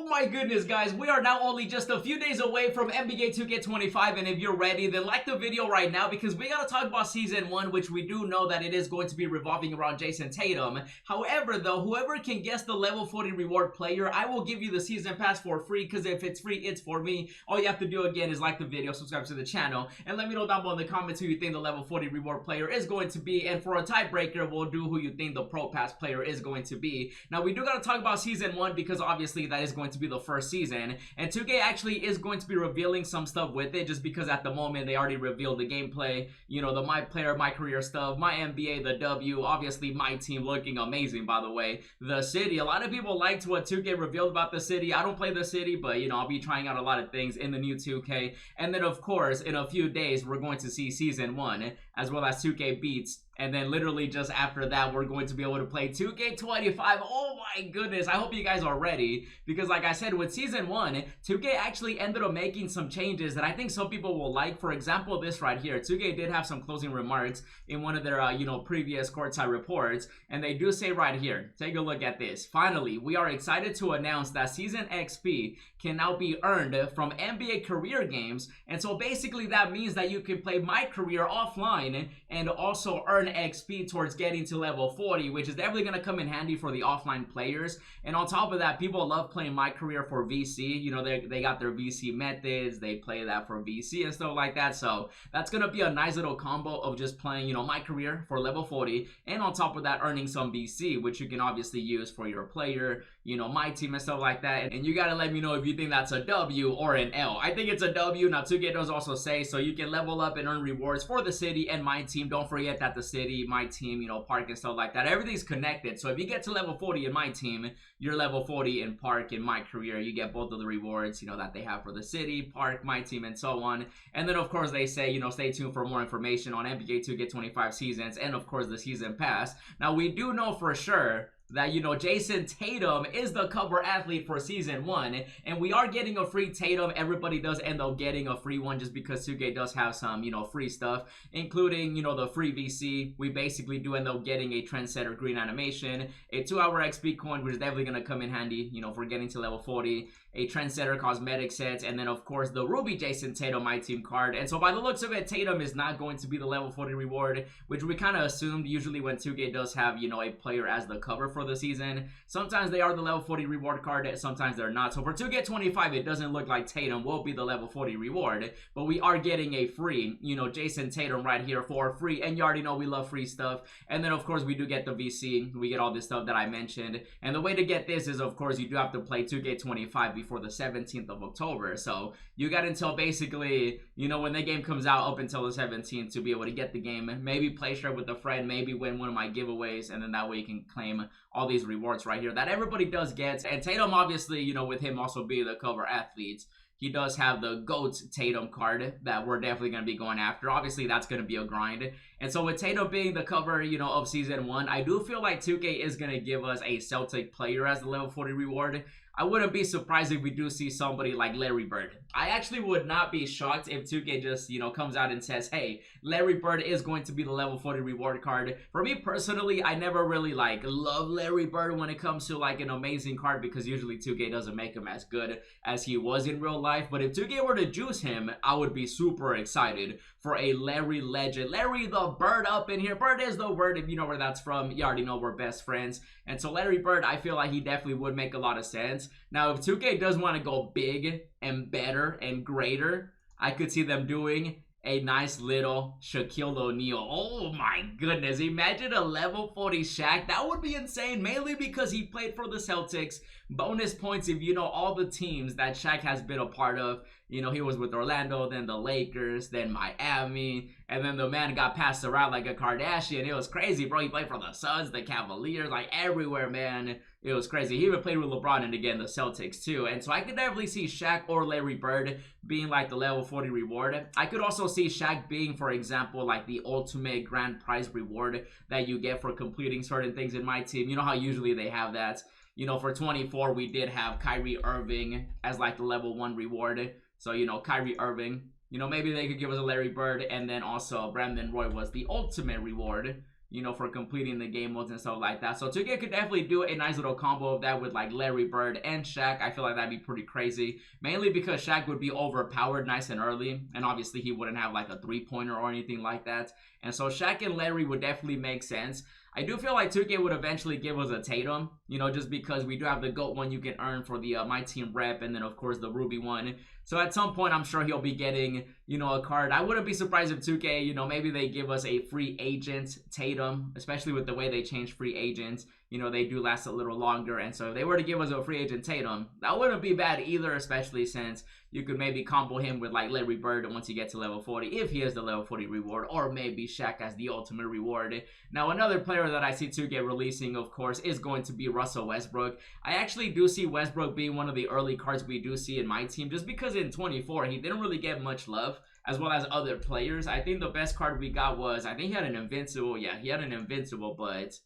Oh my goodness, guys, we are now only just a few days away from NBA 2K25, and if you're ready, then like the video right now because we gotta talk about Season 1, which we do know that it is going to be revolving around Jayson Tatum. However, though, whoever can guess the level 40 reward player, I will give you the Season Pass for free because if it's free, it's for me. All you have to do, again, is like the video, subscribe to the channel, and let me know down below in the comments who you think the level 40 reward player is going to be, and for a tiebreaker, we'll do who you think the Pro Pass player is going to be. Now, we do gotta talk about Season 1 because obviously that is going to be the first season, and 2K actually is going to be revealing some stuff with it just because at the moment they already revealed the gameplay, you know, the my player, my career stuff, my NBA, the W, obviously my team looking amazing, by the way. The city, a lot of people liked what 2K revealed about the city. I don't play the city, but you know, I'll be trying out a lot of things in the new 2K. And then of course, in a few days, we're going to see Season 1 as well as 2K Beats. And then literally just after that, we're going to be able to play 2K25. Oh my goodness, I hope you guys are ready. Because like I said, with Season 1, 2K actually ended up making some changes that I think some people will like. For example, this right here. 2K did have some closing remarks in one of their, previous courtside reports. And they do say right here, take a look at this. Finally, we are excited to announce that Season XP can now be earned from NBA career games. And so basically that means that you can play My Career offline and also earn XP towards getting to level 40, which is definitely going to come in handy for the offline players. And on top of that, people love playing My Career for VC. You know, they got their VC methods, they play that for VC and stuff like that. So that's going to be a nice little combo of just playing, you know, My Career for level 40, and on top of that, earning some VC, which you can obviously use for your player, you know, MyTeam and stuff like that. And you got to let me know if you think that's a W or an L. I think it's a W. Now 2K does also say so you can level up and earn rewards for the city and MyTeam. Don't forget that the city, MyTeam, you know, park and stuff like that, everything's connected. So if you get to level 40 in MyTeam, you're level 40 in park in My Career. You get both of the rewards, you know, that they have for the city, park, MyTeam, and so on. And then of course they say, you know, stay tuned for more information on NBA 2K25 seasons and of course the season pass. Now we do know for sure that, you know, Jayson Tatum is the cover athlete for Season 1, and we are getting a free Tatum. Everybody does end up getting a free one just because 2K does have some, you know, free stuff, including, you know, the free VC. We basically do end up getting a Trendsetter green animation, a 2-hour XP coin, which is definitely going to come in handy, you know, for getting to level 40, a Trendsetter cosmetic set, and then of course the Ruby Jayson Tatum MyTeam card. And so by the looks of it, Tatum is not going to be the level 40 reward, which we kind of assumed usually when 2K does have, you know, a player as the cover for the season. Sometimes they are the level 40 reward card, sometimes they're not. So for 2K25, it doesn't look like Tatum will be the level 40 reward, but we are getting a free, you know, Jayson Tatum right here for free, and you already know we love free stuff. And then of course we do get the VC, we get all this stuff that I mentioned, and the way to get this is of course you do have to play 2K25 before the 17th of October. So you got until basically, you know, when the game comes out up until the 17th to be able to get the game, maybe play share with a friend, maybe win one of my giveaways, and then that way you can claim all these rewards right here that everybody does get. And Tatum, obviously, you know, with him also being the cover athlete, he does have the GOAT Tatum card that we're definitely going to be going after. Obviously, that's going to be a grind. And so with Tatum being the cover, you know, of Season 1, I do feel like 2K is going to give us a Celtic player as the level 40 reward. I wouldn't be surprised if we do see somebody like Larry Bird. I actually would not be shocked if 2K just, you know, comes out and says, hey, Larry Bird is going to be the level 40 reward card. For me personally, I never really like love Larry Bird when it comes to like an amazing card because usually 2K doesn't make him as good as he was in real life. But if 2K were to juice him, I would be super excited for a Larry legend. Larry the Bird up in here. Bird is the word, if you know where that's from. You already know we're best friends. And so Larry Bird, I feel like he definitely would make a lot of sense. Now, if 2K does want to go big and better and greater, I could see them doing a nice little Shaquille O'Neal. Oh my goodness, imagine a level 40 Shaq. That would be insane, mainly because he played for the Celtics. Bonus points if you know all the teams that Shaq has been a part of. You know, he was with Orlando, then the Lakers, then Miami, and then the man got passed around like a Kardashian. It was crazy, bro. He played for the Suns, the Cavaliers, like everywhere, man. It was crazy. He even played with LeBron and again the Celtics too. And so I could definitely see Shaq or Larry Bird being like the level 40 reward. I could also see Shaq being, for example, like the ultimate grand prize reward that you get for completing certain things in MyTeam. You know how usually they have that. You know, for 24, we did have Kyrie Irving as like the level 1 reward. So, you know, Kyrie Irving, you know, maybe they could give us a Larry Bird, and then also Brandon Roy was the ultimate reward. you know, for completing the game modes and stuff like that. So 2K could definitely do a nice little combo of that with like Larry Bird and Shaq. I feel like that'd be pretty crazy, mainly because Shaq would be overpowered nice and early, and obviously he wouldn't have like a 3-pointer or anything like that. And so Shaq and Larry would definitely make sense. I do feel like 2K would eventually give us a Tatum, you know, just because we do have the GOAT one you can earn for the MyTeam rep, and then of course the Ruby one. So at some point, I'm sure he'll be getting, you know, a card. I wouldn't be surprised if 2K, you know, maybe they give us a free agent Tatum, especially with the way they change free agents. You know, they do last a little longer. And so if they were to give us a free agent Tatum, that wouldn't be bad either, especially since you could maybe combo him with like Larry Bird once you get to level 40, if he has the level 40 reward, or maybe Shaq as the ultimate reward. Now, another player that I see 2K releasing, of course, is going to be Russell Westbrook. I actually do see Westbrook being one of the early cards we do see in MyTeam, just because in 24, he didn't really get much love, as well as other players. I think the best card we got was, I think he had an Invincible. Yeah, he had an Invincible, but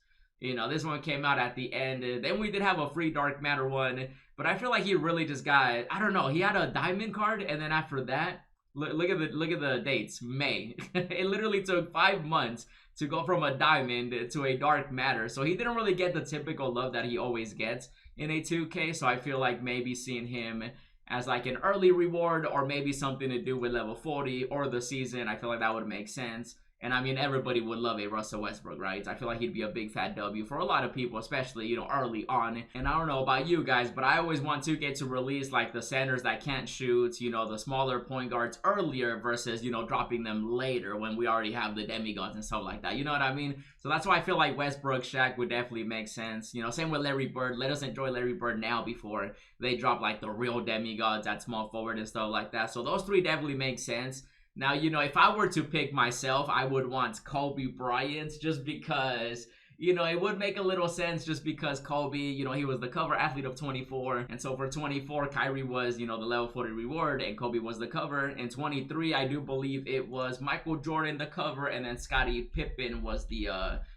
you know, this one came out at the end. Then we did have a free Dark Matter one, but I feel like he really just got, I don't know, he had a diamond card, and then after that, look at the dates, May. It literally took 5 months to go from a diamond to a Dark Matter. So he didn't really get the typical love that he always gets in a 2K. So I feel like maybe seeing him as like an early reward, or maybe something to do with level 40 or the season, I feel like that would make sense. And I mean, everybody would love a Russell Westbrook, right? I feel like he'd be a big fat W for a lot of people, especially, you know, early on. And I don't know about you guys, but I always want 2K to release like the centers that can't shoot, you know, the smaller point guards earlier versus, you know, dropping them later when we already have the demigods and stuff like that. You know what I mean? So that's why I feel like Westbrook, Shaq would definitely make sense. You know, same with Larry Bird. Let us enjoy Larry Bird now before they drop like the real demigods at small forward and stuff like that. So those three definitely make sense. Now, you know, if I were to pick myself, I would want Kobe Bryant, just because, you know, it would make a little sense, just because Kobe, you know, he was the cover athlete of 24. And so for 24, Kyrie was, you know, the level 40 reward, and Kobe was the cover. In 23, I do believe it was Michael Jordan the cover, and then Scottie Pippen was the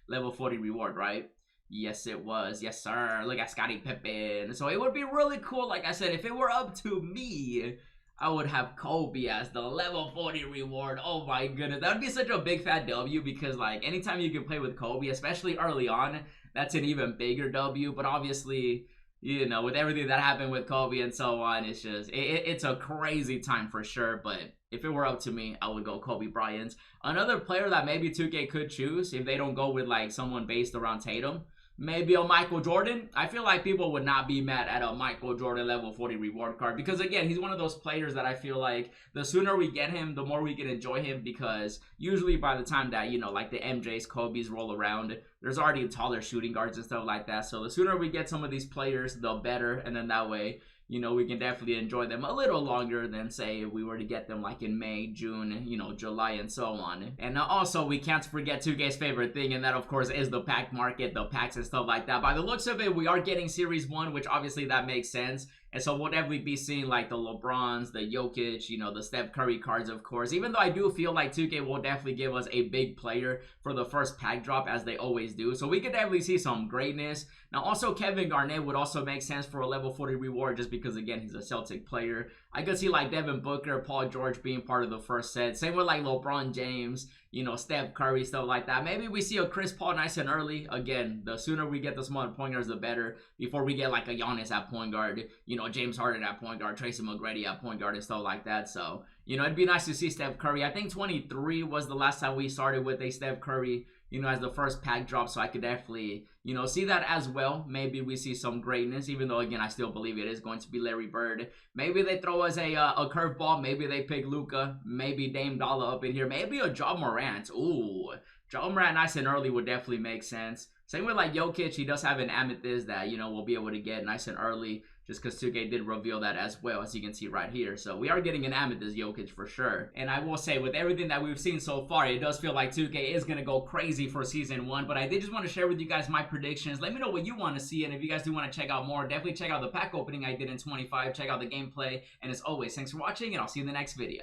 level 40 reward, right? Yes, it was. Yes, sir. Look at Scottie Pippen. So it would be really cool, like I said, if it were up to me, I would have Kobe as the level 40 reward. Oh my goodness, that would be such a big fat W, because like anytime you can play with Kobe, especially early on, that's an even bigger W. But obviously, you know, with everything that happened with Kobe and so on, it's just, it's a crazy time for sure. But if it were up to me, I would go Kobe Bryant. Another player that maybe 2K could choose, if they don't go with like someone based around Tatum, maybe a Michael Jordan. I feel like people would not be mad at a Michael Jordan level 40 reward card, because again, he's one of those players that I feel like the sooner we get him, the more we can enjoy him, because usually by the time that, you know, like the MJs, Kobe's roll around, there's already taller shooting guards and stuff like that. So the sooner we get some of these players, the better, and then that way, you know, we can definitely enjoy them a little longer than, say, if we were to get them like in May, June, you know, July, and so on. And also, we can't forget 2K's favorite thing, and that, of course, is the pack market, the packs and stuff like that. By the looks of it, we are getting Series 1, which obviously that makes sense. And so we'll definitely be seeing like the LeBrons, the Jokic, you know, the Steph Curry cards, of course. Even though I do feel like 2K will definitely give us a big player for the first pack drop, as they always do. So we could definitely see some greatness. Now also, Kevin Garnett would also make sense for a level 40 reward, just because, again, he's a Celtic player. I could see like Devin Booker, Paul George being part of the first set. Same with like LeBron James, you know, Steph Curry, stuff like that. Maybe we see a Chris Paul nice and early. Again, the sooner we get the smaller point guards, the better, before we get like a Giannis at point guard, you know, James Harden at point guard, Tracy McGrady at point guard, and stuff like that. So, you know, it'd be nice to see Steph Curry. I think 23 was the last time we started with a Steph Curry, you know, as the first pack drop. So I could definitely, you know, see that as well. Maybe we see some greatness, even though, again, I still believe it is going to be Larry Bird. Maybe they throw us a curveball. Maybe they pick Luka. Maybe Dame Dollar up in here. Maybe a Ja Morant. Ooh, Ja Morant nice and early would definitely make sense. Same with like Jokic. He does have an Amethyst that, you know, we'll be able to get nice and early, just because 2K did reveal that as well, as you can see right here. So we are getting an Amethyst Jokic for sure. And I will say, with everything that we've seen so far, it does feel like 2K is going to go crazy for Season 1. But I did just want to share with you guys my predictions. Let me know what you want to see. And if you guys do want to check out more, definitely check out the pack opening I did in 25. Check out the gameplay. And as always, thanks for watching, and I'll see you in the next video.